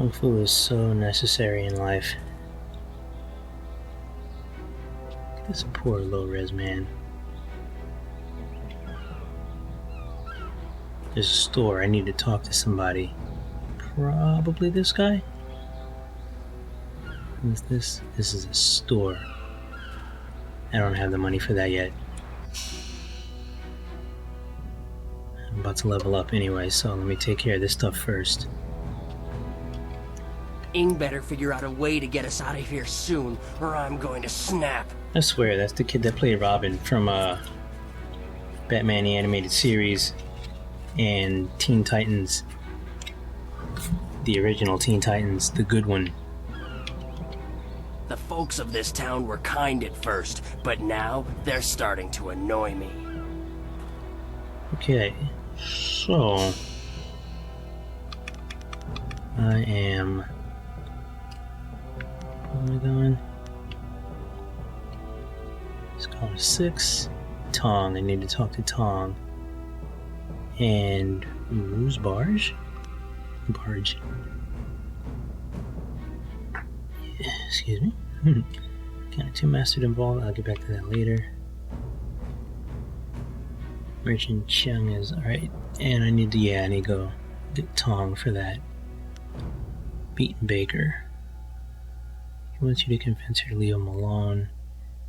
Kung Fu is so necessary in life. This poor low-res man. There's a store. I need to talk to somebody. Probably this guy? Who's this? This is a store. I don't have the money for that yet. I'm about to level up anyway, so let me take care of this stuff first. Ing better figure out a way to get us out of here soon, or I'm going to snap. I swear, that's the kid that played Robin from Batman the Animated Series and Teen Titans. The original Teen Titans, the good one. The folks of this town were kind at first, but now they're starting to annoy me. Okay, so I am... Where am I going? Let's call it 6. Tong, I need to talk to Tong. And who's Barge? Barge. Excuse me. Kind of too mastered involved. I'll get back to that later. Merchant Chung is alright. And I need to go get Tong for that. Beaten Baker. He wants you to convince her to leave him alone.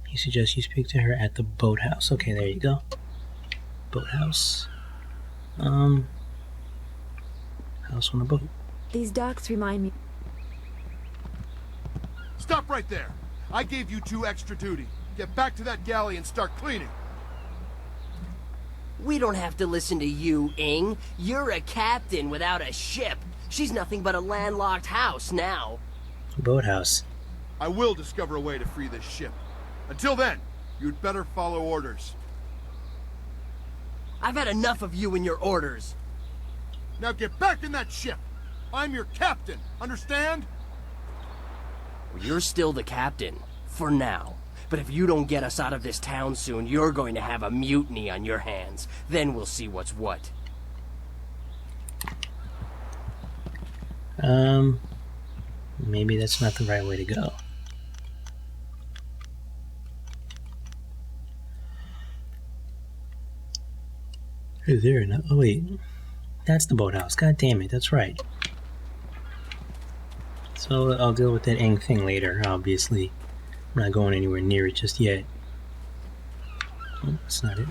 He suggests you speak to her at the boathouse. Okay, there you go. Boathouse. House on a boat. These docks remind me... Stop right there! I gave you 2 extra duty. Get back to that galley and start cleaning. We don't have to listen to you, Ing. You're a captain without a ship. She's nothing but a landlocked house now. Boathouse. I will discover a way to free this ship. Until then, you'd better follow orders. I've had enough of you and your orders. Now get back in that ship! I'm your captain, understand? Well, you're still the captain, for now. But if you don't get us out of this town soon, you're going to have a mutiny on your hands. Then we'll see what's what. Maybe that's not the right way to go. Is there enough? Oh wait, that's the boathouse. God damn it, that's right. So I'll deal with that Ing thing later, obviously. I'm not going anywhere near it just yet. Oh, that's not it.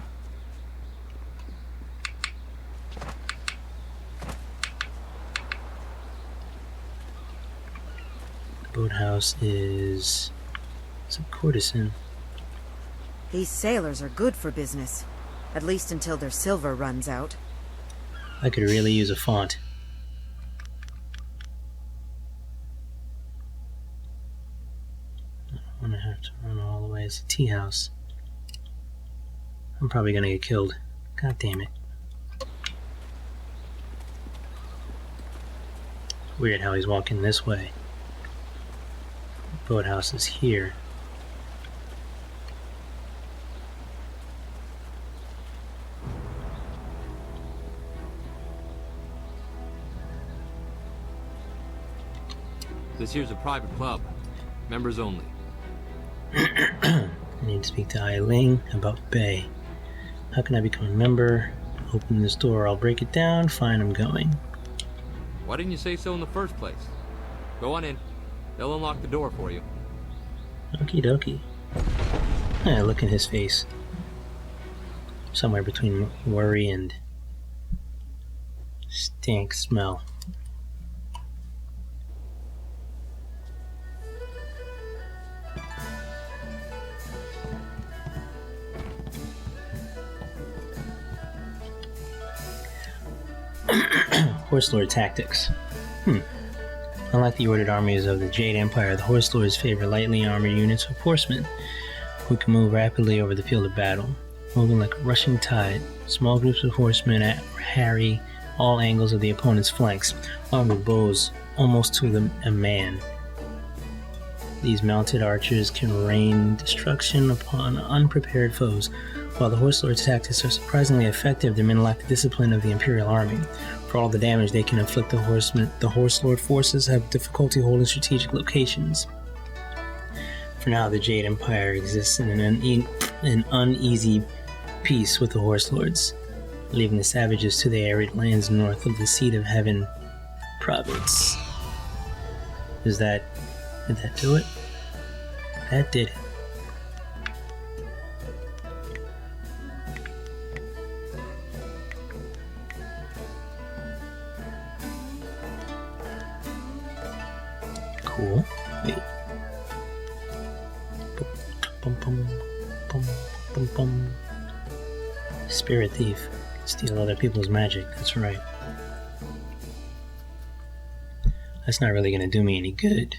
The boathouse is... It's a courtesan. These sailors are good for business. At least until their silver runs out. I could really use a font. I'm gonna have to run all the way. It's a tea house. I'm probably gonna get killed. God damn it. Weird how he's walking this way. The boathouse is here. This here's a private club. Members only. I need to speak to Ling about Bay. How can I become a member? Open this door, I'll break it down. Fine, I'm going. Why didn't you say so in the first place? Go on in. They'll unlock the door for you. Okie dokie. Look at his face. Somewhere between worry and stink smell. Horse Lord tactics. Unlike the ordered armies of the Jade Empire, the Horse Lords favor lightly armored units of horsemen who can move rapidly over the field of battle, moving like a rushing tide. Small groups of horsemen harry all angles of the opponent's flanks, armed with bows almost to a man. These mounted archers can rain destruction upon unprepared foes While the Horse Lord's tactics are surprisingly effective, the men lack the discipline of the Imperial Army. For all the damage they can inflict, the Horse Lord forces have difficulty holding strategic locations. For now, the Jade Empire exists in an uneasy peace with the Horse Lords, leaving the savages to the arid lands north of the Seat of Heaven province. Did that do it? That did it. Cool. Wait. Bum, bum, bum, bum, bum. Spirit thief. Steal other people's magic. That's right. That's not really gonna do me any good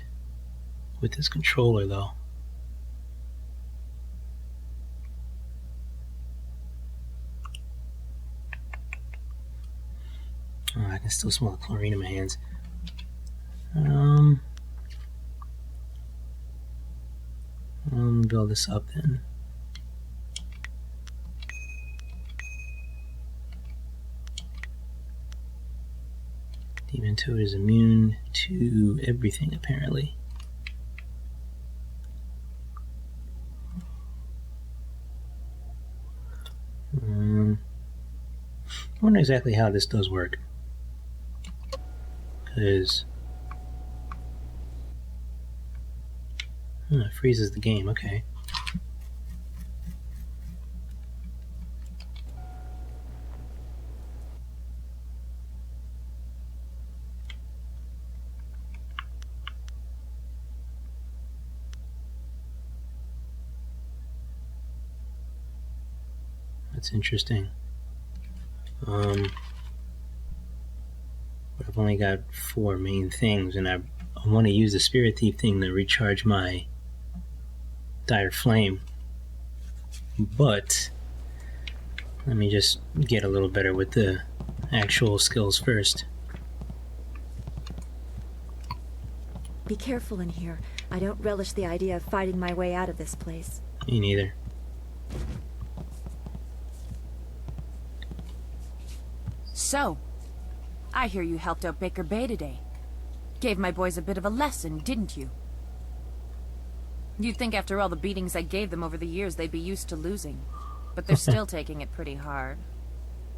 with this controller, though. Oh, I can still smell the chlorine in my hands. Build this up then. Demon Toad is immune to everything, apparently. I wonder exactly how this does work. Because it freezes the game, okay. That's interesting. But I've only got 4 main things, and I want to use the Spirit Thief thing to recharge my Dire Flame. But let me just get a little better with the actual skills first. Be careful in here. I don't relish the idea of fighting my way out of this place. Me neither. So, I hear you helped out Baker Bay today. Gave my boys a bit of a lesson, didn't you? You'd think after all the beatings I gave them over the years they'd be used to losing. But they're still taking it pretty hard.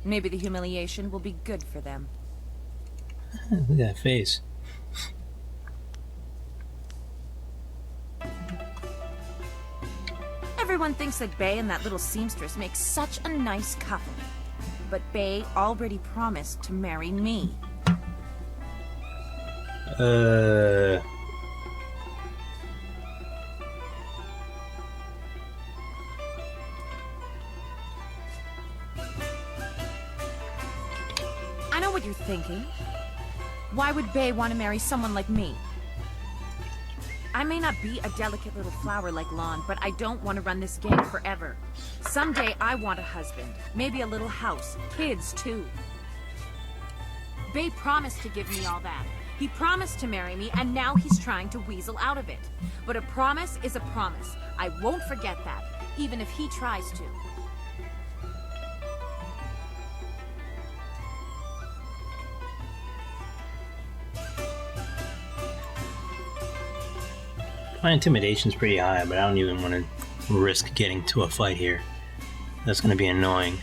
Maybe the humiliation will be good for them. Look at that face. Everyone thinks that Bay and that little seamstress make such a nice couple. But Bay already promised to marry me. I know what you're thinking. Why would Bay want to marry someone like me? I may not be a delicate little flower like Lon, but I don't want to run this game forever. Someday I want a husband, maybe a little house, kids too. Bay promised to give me all that. He promised to marry me, and now he's trying to weasel out of it. But a promise is a promise. I won't forget that, even if he tries to. My intimidation's pretty high, but I don't even want to risk getting to a fight here. That's gonna be annoying.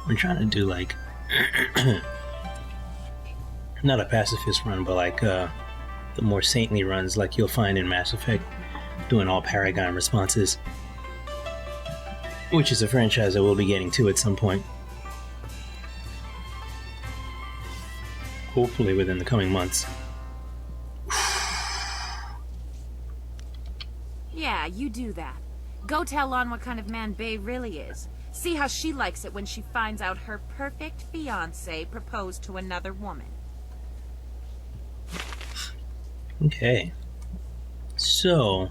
I'm trying to do like not a pacifist run, but like the more saintly runs like you'll find in Mass Effect, doing all Paragon responses, which is a franchise I will be getting to at some point. Hopefully within the coming months. Yeah, you do that. Go tell Lon what kind of man Bay really is. See how she likes it when she finds out her perfect fiancé proposed to another woman. Okay. So,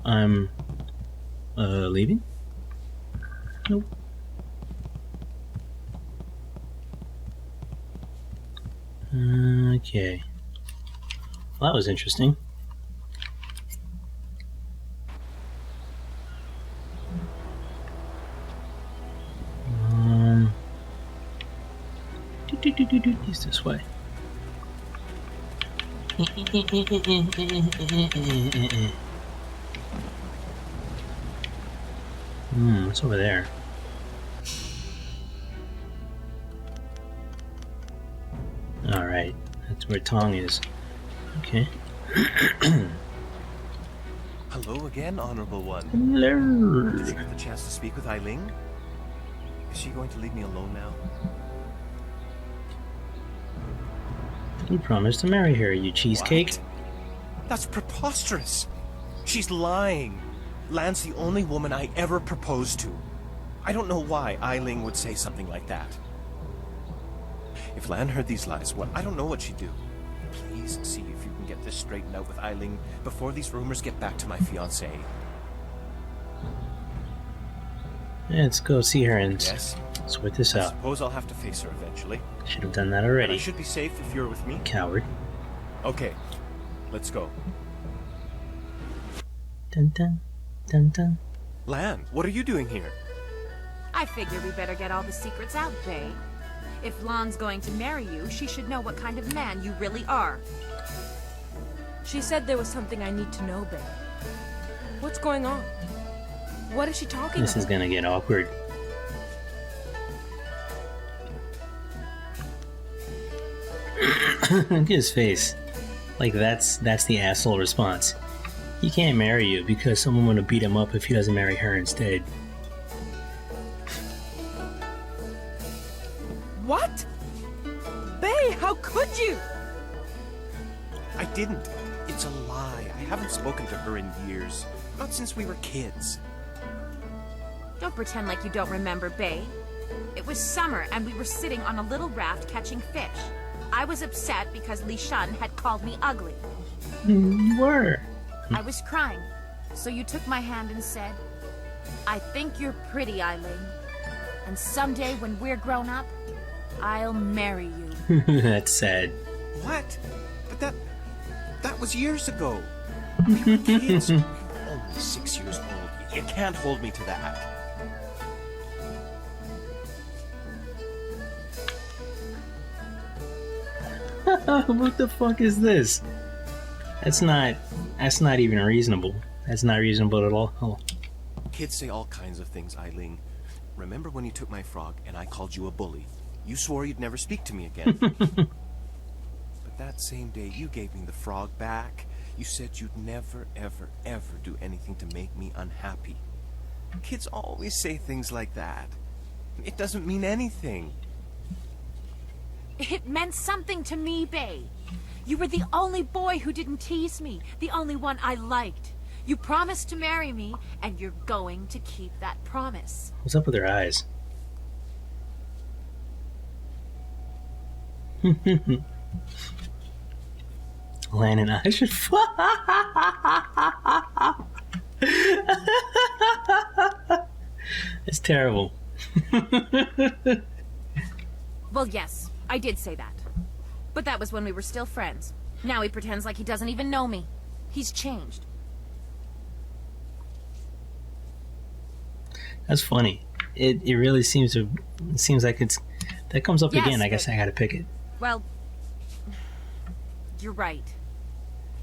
I'm leaving? Nope. Okay. Well, that was interesting. He's this way. What's over there? Alright, that's where Tong is. Okay. Hello again, Honorable One. Hello. Did you get the chance to speak with Ling? Is she going to leave me alone now? You promised to marry her, you cheesecake. What? That's preposterous. She's lying. Lan's the only woman I ever proposed to. I don't know why Ling would say something like that. If Lan heard these lies, well, I don't know what she'd do. Please see if you can get this straightened out with Ling before these rumors get back to my fiancé. Let's go see her and Yes? sort this I out. suppose I'll have to face her eventually. Should have done that But I already. should be safe if you're with me. Coward. Okay, let's go. Dun dun dun dun. Lan, what are you doing here? I figure we better get all the secrets out, Bae. If Lan's going to marry you, she should know what kind of man you really are. She said there was something I need to know, Bae. What's going on? What is she talking This about? is gonna get awkward. Look at his face. Like that's the asshole response. He can't marry you because someone would beat him up if he doesn't marry her instead. What? Bae, how could you? I didn't. It's a lie. I haven't spoken to her in years. Not since we were kids. Don't pretend like you don't remember, Bae. It was summer and we were sitting on a little raft catching fish. I was upset because Li Shan had called me ugly. You were. I was crying, so you took my hand and said, I think you're pretty, Ling. And someday when we're grown up, I'll marry you. That's sad. What? But that was years ago. We were kids. Only 6 years old. You can't hold me to that. What the fuck is this? That's not even reasonable. That's not reasonable at all. Oh. Kids say all kinds of things, Ling. Remember when you took my frog and I called you a bully? You swore you'd never speak to me again. But that same day you gave me the frog back. You said you'd never, ever, ever do anything to make me unhappy. Kids always say things like that. It doesn't mean anything. It meant something to me, Bae. You were the only boy who didn't tease me, the only one I liked. You promised to marry me, and you're going to keep that promise. What's up with her eyes? Lan and I should It's terrible. Well, yes, I did say that. But that was when we were still friends. Now he pretends like he doesn't even know me. He's changed. That's funny. It really seems like it's that comes up Yes, again. I guess but- I gotta pick it. Well, you're right.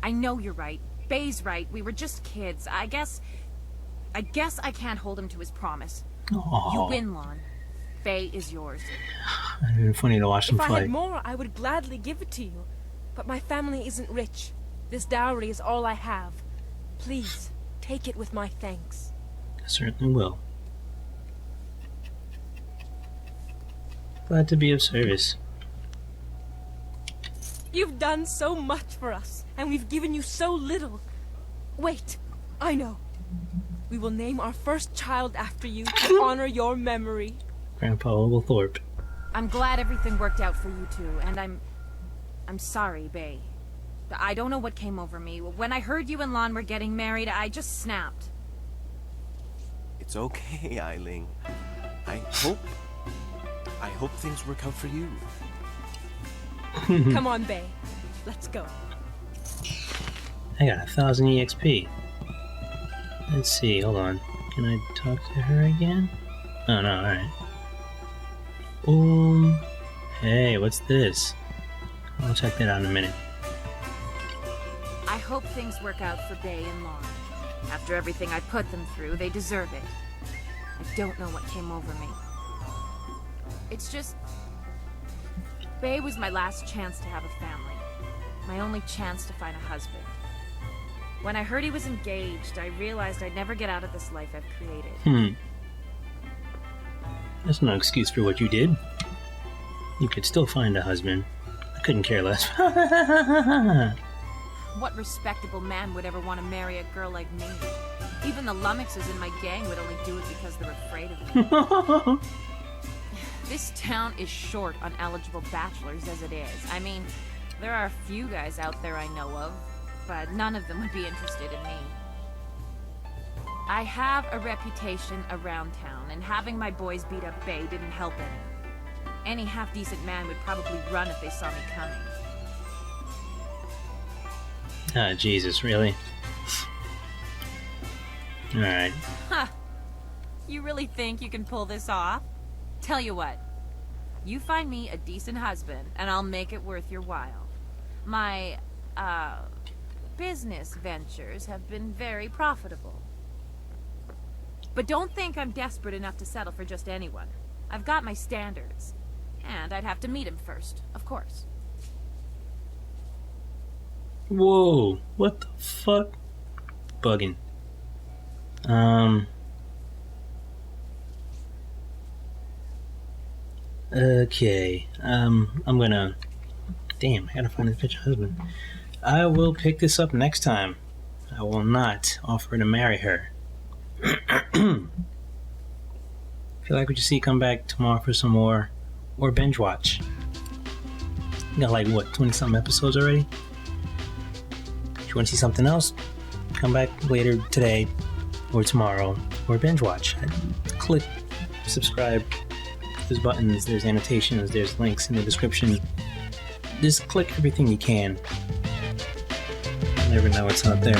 I know you're right. Bae's right. We were just kids. I guess I can't hold him to his promise. You Oh, win, Lon. Bae is yours. it'd been funny to watch them If I fight. had more, I would gladly give it to you. But my family isn't rich. This dowry is all I have. Please, take it with my thanks. I certainly will. Glad to be of service. You've done so much for us, and we've given you so little. Wait, I know. We will name our first child after you to honor your memory. Grampa Oglethorpe. I'm glad everything worked out for you two, and I'm sorry, Bae. I don't know what came over me. When I heard you and Lon were getting married, I just snapped. It's okay, Ling. I hope things work out for you. Come on, Bae. Let's go. I got 1,000 EXP. Let's see, hold on. Can I talk to her again? Oh no, alright. Hey, what's this? I'll check that out in a minute. I hope things work out for Bay and Lauren. After everything I put them through, they deserve it. I don't know what came over me. It's just... Bay was my last chance to have a family. My only chance to find a husband. When I heard he was engaged, I realized I'd never get out of this life I've created. That's no excuse for what you did. You could still find a husband. I couldn't care less. What respectable man would ever want to marry a girl like me? Even the lummoxes in my gang would only do it because they're afraid of me. This town is short on eligible bachelors as it is. I mean, there are a few guys out there I know of, but none of them would be interested in me. I have a reputation around town, and having my boys beat up Bay didn't help any. Any half-decent man would probably run if they saw me coming. Ah, Jesus, really? Alright. Huh. You really think you can pull this off? Tell you what. You find me a decent husband, and I'll make it worth your while. My, business ventures have been very profitable. But don't think I'm desperate enough to settle for just anyone. I've got my standards. And I'd have to meet him first, of course. Whoa, what the fuck? Bugging. Okay, I'm gonna... Damn, I gotta find this bitch husband. I will pick this up next time. I will not offer to marry her. Feel like we should see come back tomorrow for some more, or binge watch. We got like, what, 20-something episodes already? If you want to see something else, come back later today, or tomorrow, or binge watch. Click subscribe. There's buttons, there's annotations, there's links in the description. Just click everything you can. You never know what's out there.